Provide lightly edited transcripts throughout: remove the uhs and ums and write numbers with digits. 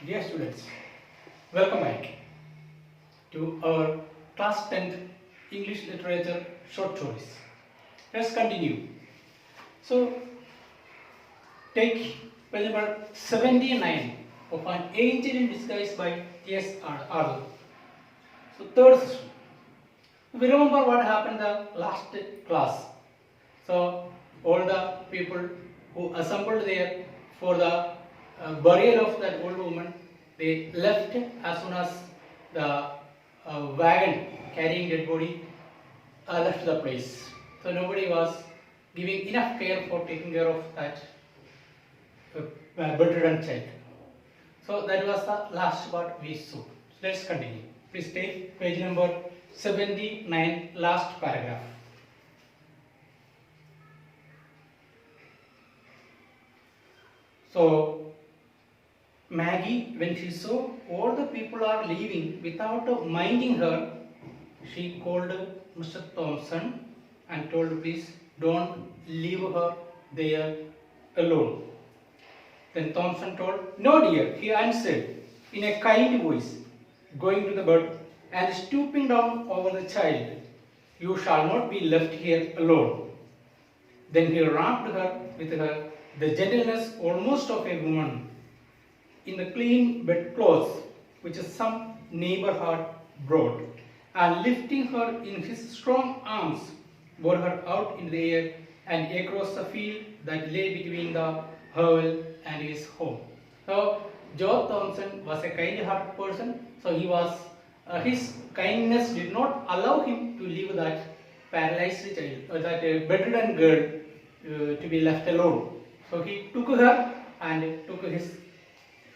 Dear students, welcome back to our class 10th English literature short stories. Let's continue. So, take page number 79 of An Angel in Disguise by T.S. Arthur. So, third session. We remember what happened in the last class. So, all the people who assembled there for the burial of that old woman, they left as soon as the wagon carrying dead body left the place. So nobody was giving enough care for taking care of that bedridden child. So that was the last part we saw. So let's continue. Please take page number 79, last paragraph. So Maggie, when she saw all the people are leaving without minding her, she called Mr. Thompson and told, please don't leave her there alone. Then Thompson told, no dear, he answered in a kind voice, going to the bed and stooping down over the child, you shall not be left here alone. Then he wrapped her with the gentleness almost of a woman in the clean bedclothes which some neighbor had brought, and lifting her in his strong arms, bore her out in the air and across the field that lay between the hovel and his home. So Joe Thompson was a kind-hearted person. So he was his kindness did not allow him to leave that paralyzed child or that bedridden girl to be left alone. So he took her and took his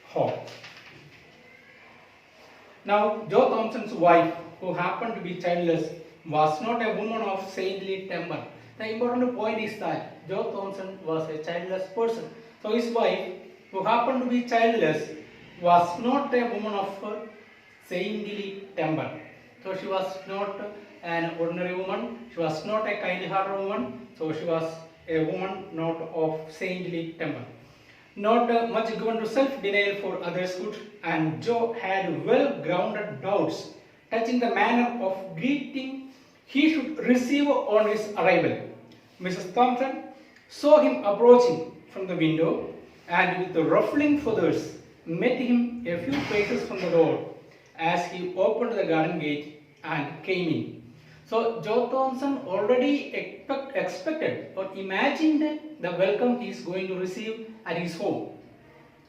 home. Now, Joe Thompson's wife, who happened to be childless, was not a woman of saintly temper. The important point is that Joe Thompson was a childless person. So his wife, who happened to be childless, was not a woman of saintly temper. So she was not an ordinary woman. She was not a kind-hearted woman. So she was a woman not of saintly temper. Not much given to self-denial for others' good, and Joe had well-grounded doubts touching the manner of greeting he should receive on his arrival. Mrs. Thompson saw him approaching from the window and with the ruffling feathers met him a few paces from the door as he opened the garden gate and came in. So Joe Thompson already expected or imagined the welcome he is going to receive at his home.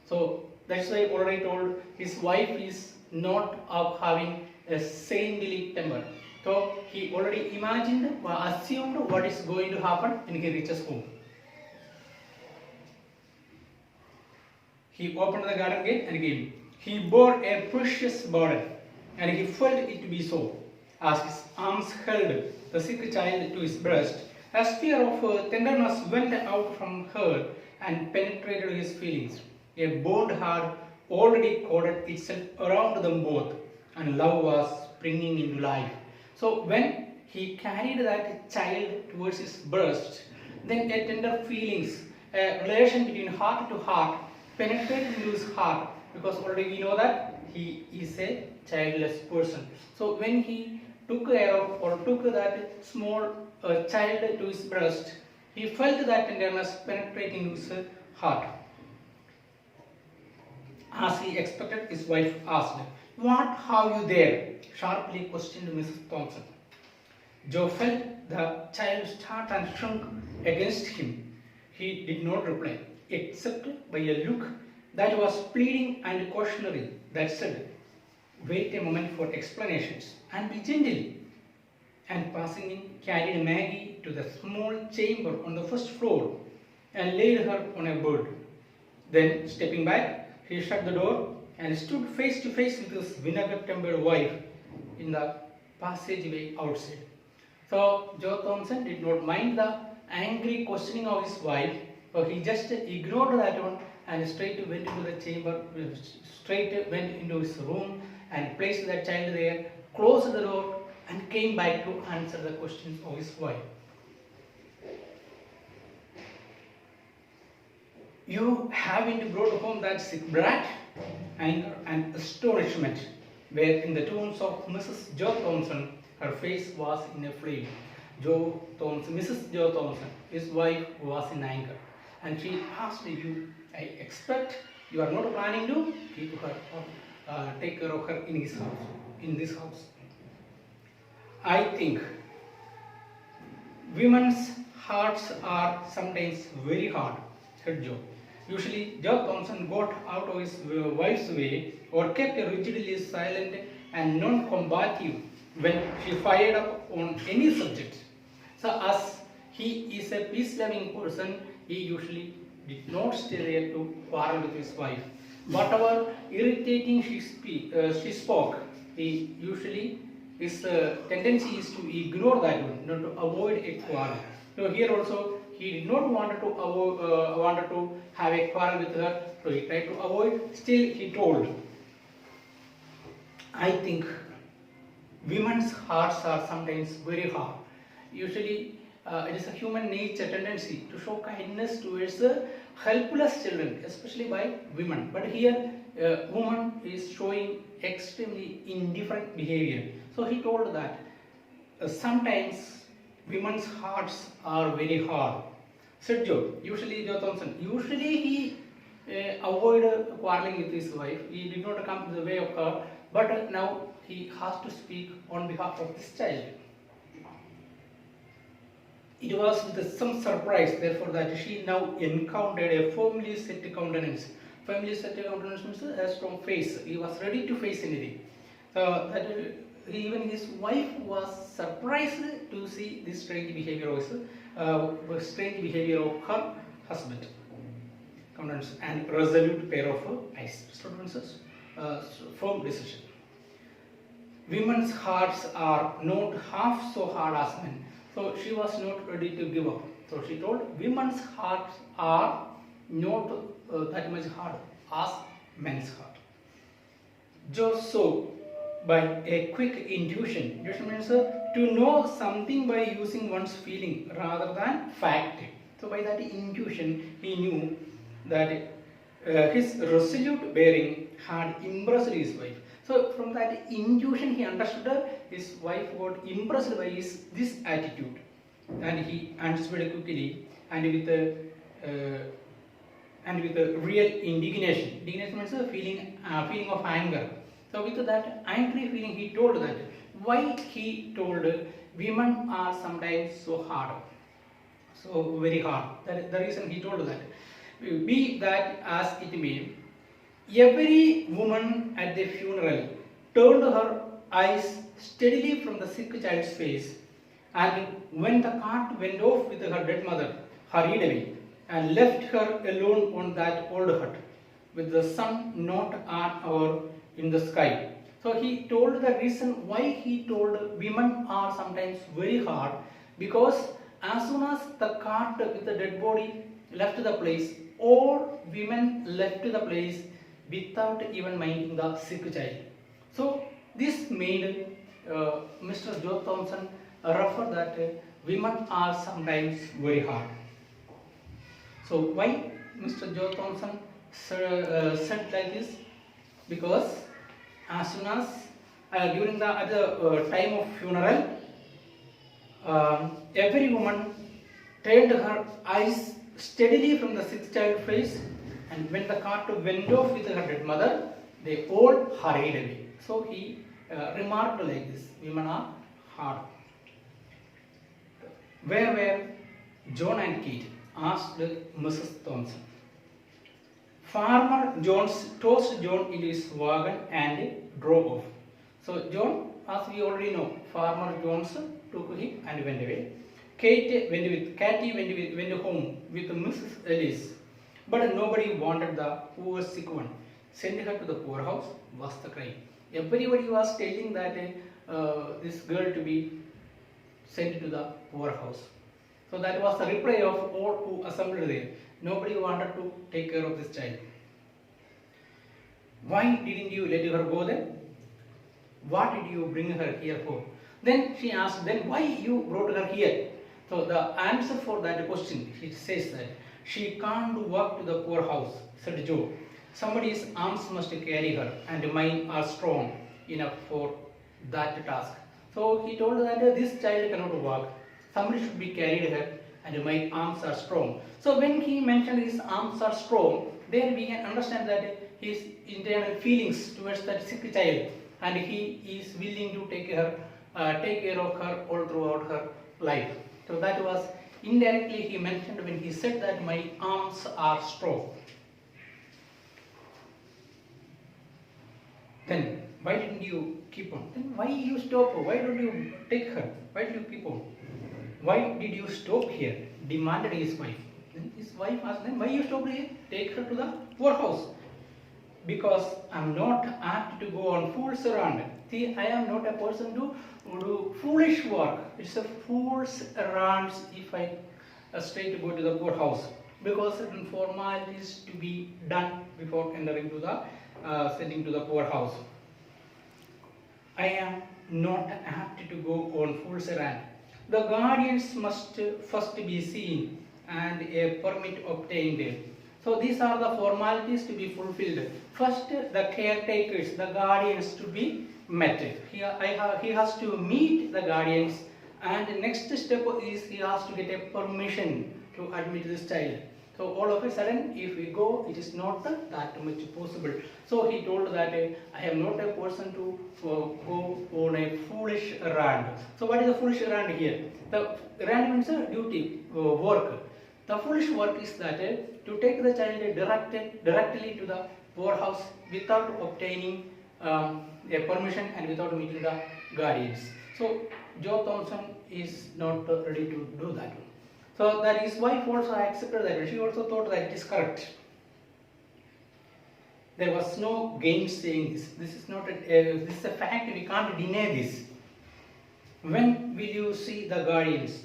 So that's why I already told his wife is not of having a saintly temper. So he already imagined or assumed what is going to happen when he reaches home. He opened the garden gate and came. He bore a precious burden and he felt it to be so. As his arms held the sick child to his breast, a spear of tenderness went out from her and penetrated his feelings. A bond had already corded itself around them both, and love was springing into life. So when he carried that child towards his breast, then a tender feelings, a relation between heart to heart penetrated into his heart, because already we know that he is a childless person. So when he took care of or took that small child to his breast, he felt that tenderness penetrating his heart. As he expected, his wife asked, what have you there? Sharply questioned Mrs. Thompson. Joe felt the child start and shrunk against him. He did not reply, except by a look that was pleading and cautionary, that said, wait a moment for explanations and be gentle. And passing in, carried Maggie to the small chamber on the first floor and laid her on a bed. Then, stepping back, he shut the door and stood face to face with his vinegar-tempered wife in the passageway outside. So, Joe Thompson did not mind the angry questioning of his wife, but he just ignored that one and straight went into the chamber, straight went into his room and placed that child there, closed the door and came back to answer the questions of his wife. You haven't brought home that sick brat? anger and astonishment were in the tones of Mrs. Joe Thompson. Her face was in a flame. Mrs. Joe Thompson, his wife, was in anger, and she asked you, I expect you are not planning to keep her or take care of her in his house, in this house. I think women's hearts are sometimes very hard, said Joe. Usually, Joe Thompson got out of his wife's way or kept rigidly silent and non-combative when she fired up on any subject. So, as he is a peace-loving person, he usually did not stay there to quarrel with his wife. Whatever irritating she spoke, he usually his tendency is to ignore that one, not to avoid a quarrel. So here also he did not wanted to have a quarrel with her, so he tried to avoid. Still, he told, I think women's hearts are sometimes very hard. Usually, it is a human nature tendency to show kindness towards helpless children, especially by women. But here, woman is showing extremely indifferent behavior. So he told that sometimes women's hearts are very hard. Said Joe. Joe Thompson. Usually he avoided quarreling with his wife. He did not come to the way of her. But now he has to speak on behalf of this child. It was with some surprise, therefore, that she now encountered a firmly set countenance. Firmly set countenance means a strong face. He was ready to face anything. So that even his wife was surprised to see this strange behavior of her husband. Countenance and resolute pair of eyes. Firm decision. Women's hearts are not half so hard as men. So she was not ready to give up. So she told, women's hearts are not that much hard as men's heart. Just so, by a quick intuition, intuition means to know something by using one's feeling rather than fact. So by that intuition, he knew that his resolute bearing had impressed his wife. So from that intuition, he understood his wife got impressed by this attitude, and he answered quickly and with a real indignation. Indignation means a feeling of anger. So with that angry feeling, he told that why he told women are sometimes so hard, so very hard. That is the reason he told that. Be that as it may, every woman at the funeral turned her eyes steadily from the sick child's face, and when the cart went off with her dead mother, hurried away and left her alone on that old hut with the sun not an hour in the sky. So he told the reason why he told women are sometimes very hard, because as soon as the cart with the dead body left the place, all women left the place without even minding the sick child. So this made Mr. Joe Thompson refer that women are sometimes very hard. So why Mr. Joe Thompson said like this? Because as soon as during the time of funeral, every woman turned her eyes steadily from the sick child face, and when the cart went off with her dead mother, they all hurried away. So he remarked like this: women are hard. Where were John and Kate? Asked Mrs. Thompson. Farmer Jones tossed John in his wagon and drove off. So John, as we already know, Farmer Jones took him and went away. Katie went home with Mrs. Ellis, but nobody wanted the poor sick one. Send her to the poorhouse was the cry. Everybody was telling that this girl to be sent to the poorhouse. So that was the reply of all who assembled there. Nobody wanted to take care of this child. Why didn't you let her go then? What did you bring her here for? Then she asked, then why you brought her here? So the answer for that question, she says that she can't walk to the poorhouse, said Joe. somebody's arms must carry her, and mine are strong enough for that task. So he told that this child cannot walk. Somebody should be carried her, and my arms are strong. So when he mentioned his arms are strong, there we can understand that his internal feelings towards that sick child, and he is willing to take care of her all throughout her life. So that was indirectly he mentioned when he said that my arms are strong. Then why didn't you keep on? Then why you stop? Why don't you take her? Why did you keep on? Why did you stop here? Demanded his wife. Then his wife asked him, why you stopped here? Take her to the poorhouse. Because I am not apt to go on fool's errand. See, I am not a person to do foolish work. It's a fool's errand if I stay to go to the poorhouse. Because certain formalities to be done before entering to the sending to the poorhouse. I am not apt to go on fool's errand. The guardians must first be seen and a permit obtained. So these are the formalities to be fulfilled. First, the caretakers, the guardians to be met. He has to meet the guardians, and the next step is he has to get a permission to admit this child. So all of a sudden, if we go, it is not that much possible. So he told that I am not a person to go on a foolish errand. So what is the foolish errand here? The errand means a duty, work. The foolish work is that to take the child directly to the poorhouse without obtaining a permission and without meeting the guardians. So Joe Thompson is not ready to do that. So that his wife also accepted that. She also thought that it is correct. There was no gainsaying this. This is not this is a fact. We can't deny this. When will you see the guardians?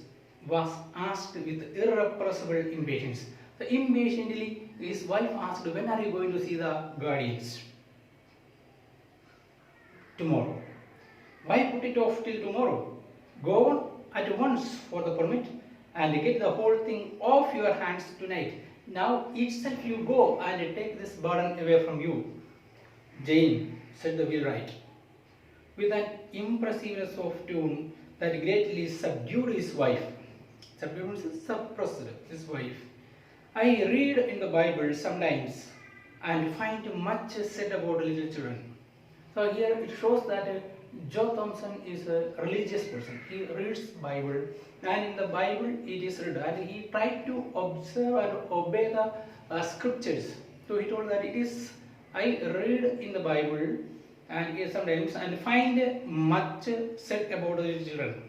Was asked with irrepressible impatience. So impatiently, his wife asked, when are you going to see the guardians? Tomorrow. Why put it off till tomorrow? Go on at once for the permit and get the whole thing off your hands tonight. Now itself you go and take this burden away from you. Jane, said the wheelwright, with an impressiveness of tone that greatly subdued his wife. Subdued means suppressed his wife. I read in the Bible sometimes and find much said about little children. So here it shows that Joe Thompson is a religious person. He reads Bible, and in the Bible it is read, and he tried to observe and obey the scriptures. So he told that it is, I read in the Bible and sometimes and find much said about the little children.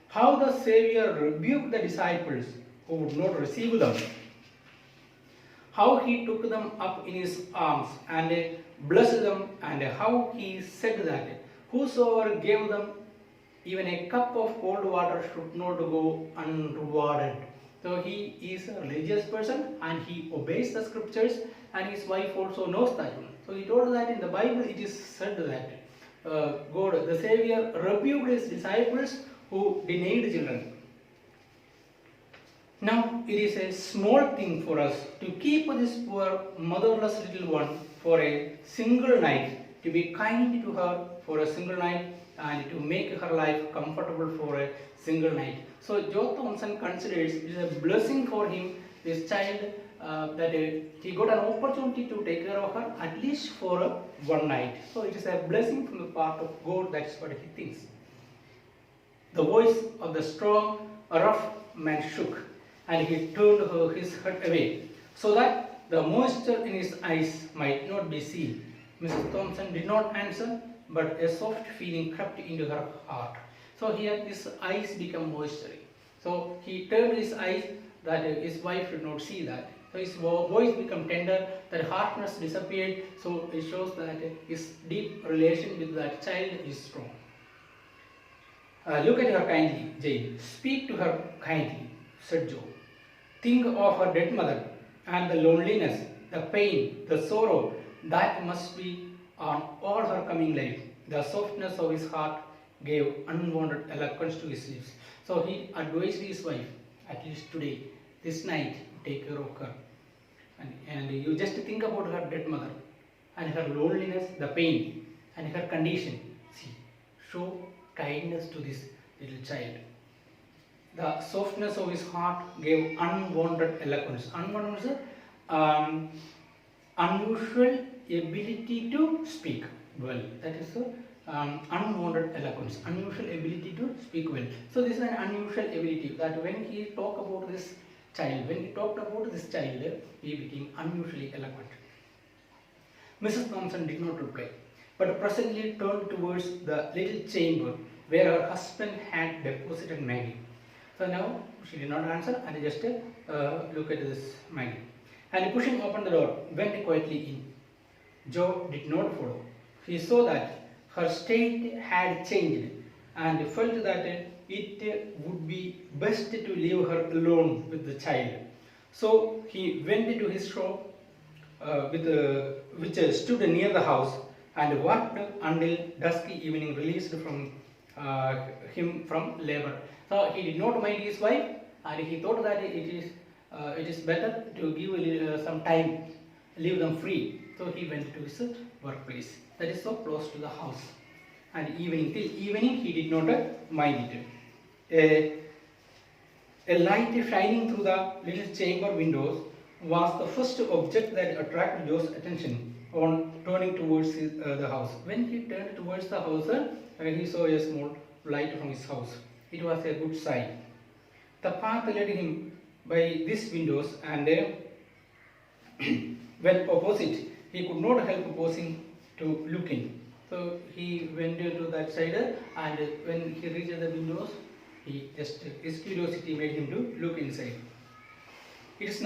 How the Savior rebuked the disciples who would not receive them. How he took them up in his arms and blessed them, and how he said that whosoever gave them even a cup of cold water should not go unrewarded. So he is a religious person and he obeys the scriptures, and his wife also knows that. So he told that in the Bible it is said that God, the Savior, rebuked his disciples who denied children. Now it is a small thing for us to keep this poor motherless little one for a single night, to be kind to her for a single night, and to make her life comfortable for a single night. So Joe Thompson considers it is a blessing for him, this child, that he got an opportunity to take care of her at least for one night. So it is a blessing from the part of God. That is what he thinks. The voice of the strong, rough man shook, and he turned his head away, so that the moisture in his eyes might not be seen. Mrs. Thompson did not answer, but a soft feeling crept into her heart. So here his eyes become moistury. So he turned his eyes that his wife should not see that. So his voice became tender, that hardness disappeared. So it shows that his deep relation with that child is strong. Look at her kindly, Jane. Speak to her kindly, said Joe. Think of her dead mother and the loneliness, the pain, the sorrow that must be on all her coming life. The softness of his heart gave unwanted eloquence to his lips. So he advised his wife, at least today, this night, take care of her. And you just think about her dead mother. and her loneliness, the pain, and her condition. See, show kindness to this little child. The softness of his heart gave unwanted eloquence. Unwanted is unusual ability to speak well. That is unwanted eloquence, unusual ability to speak well. So this is an unusual ability that when he talked about this child, he became unusually eloquent. Mrs. Thompson did not reply, but presently turned towards the little chamber where her husband had deposited Maggie. So now she did not answer and just look at this Maggie. And pushing open the door, went quietly in. Joe did not follow. He saw that her state had changed and felt that it would be best to leave her alone with the child. So he went into his shop which stood near the house and worked until dusky evening released from him from labor. So he did not mind his wife and he thought that it is better to give some time, leave them free. So he went to his workplace that is so close to the house, and till evening he did not mind it. A light shining through the little chamber windows was the first object that attracted Joe's attention on turning towards the house. When he turned towards the house, he saw a small light from his house. It was a good sign. The path led him by these windows, and when opposite, he could not help pausing to look in. So he went to that side, and when he reached the windows, his curiosity made him to look inside. It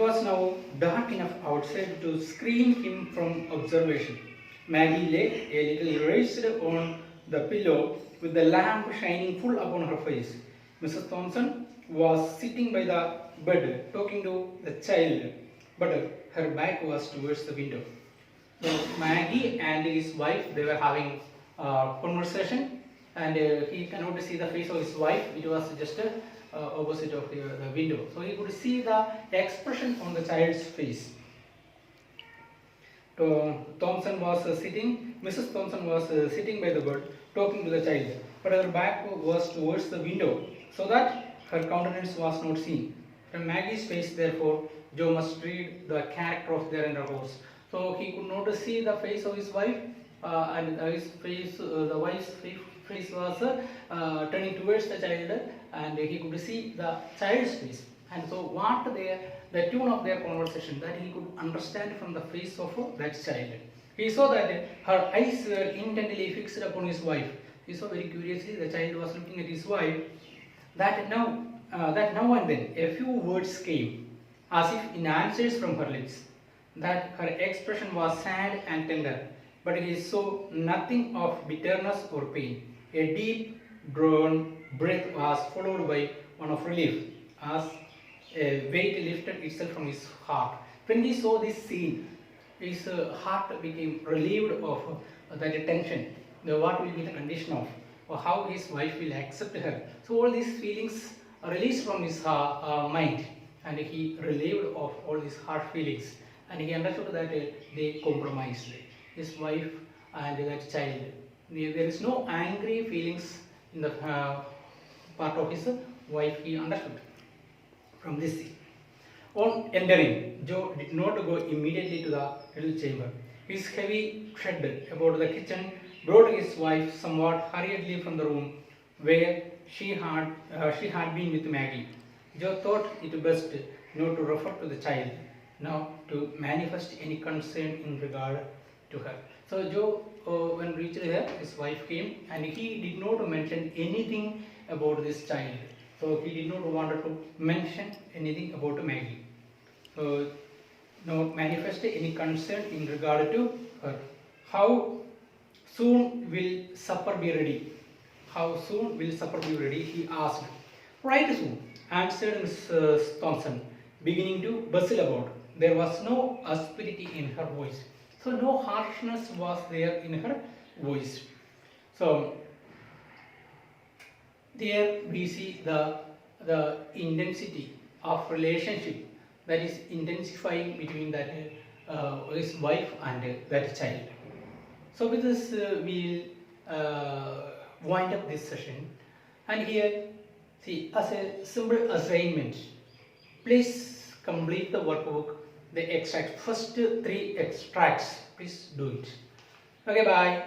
was now dark enough outside to screen him from observation. Maggie lay a little raised on the pillow with the lamp shining full upon her face. Mrs. Thompson was sitting by the bed talking to the child, but her back was towards the window. So Maggie and his wife, they were having a conversation, and he cannot see the face of his wife. It was just opposite of the window. So he could see the expression on the child's face. Mrs. Thompson was sitting by the bed talking to the child, but her back was towards the window so that her countenance was not seen. From Maggie's face, therefore, Joe must read the character of their intercourse. So he could not see the face of his wife, and his face, the wife's face was turning towards the child, and he could see the child's face. And so what the tune of their conversation that he could understand from the face of that child. He saw that her eyes were intently fixed upon his wife. He saw very curiously the child was looking at his wife. That now and then a few words came, as if in answers from her lips. That her expression was sad and tender, but he saw nothing of bitterness or pain. A deep drawn breath was followed by one of relief, as a weight lifted itself from his heart. When he saw this scene, his heart became relieved of that tension. What will be the condition of, or how his wife will accept her. So all these feelings are released from his mind, and he relieved of all these hard feelings, and he understood that they compromised his wife and that child. There is no angry feelings in the part of his wife. He understood from this scene. On entering, Joe did not go immediately to the little chamber. His heavy tread about the kitchen brought his wife somewhat hurriedly from the room where she had been with Maggie. Joe thought it best not to refer to the child, now to manifest any concern in regard to her. So Joe, when reached there, his wife came, and he did not mention anything about this child. So he did not want to mention anything about Maggie. So no manifest any concern in regard to her. How soon will supper be ready? How soon will supper be ready? He asked. Right soon, answered Mrs. Thompson, beginning to bustle about. There was no asperity in her voice. So no harshness was there in her voice. So there we see the intensity of relationship that is intensifying between that his wife and that child. So with this we'll wind up this session, and here see, as a simple assignment, please complete the workbook, the extract, first 3 extracts, please do it. Okay, bye.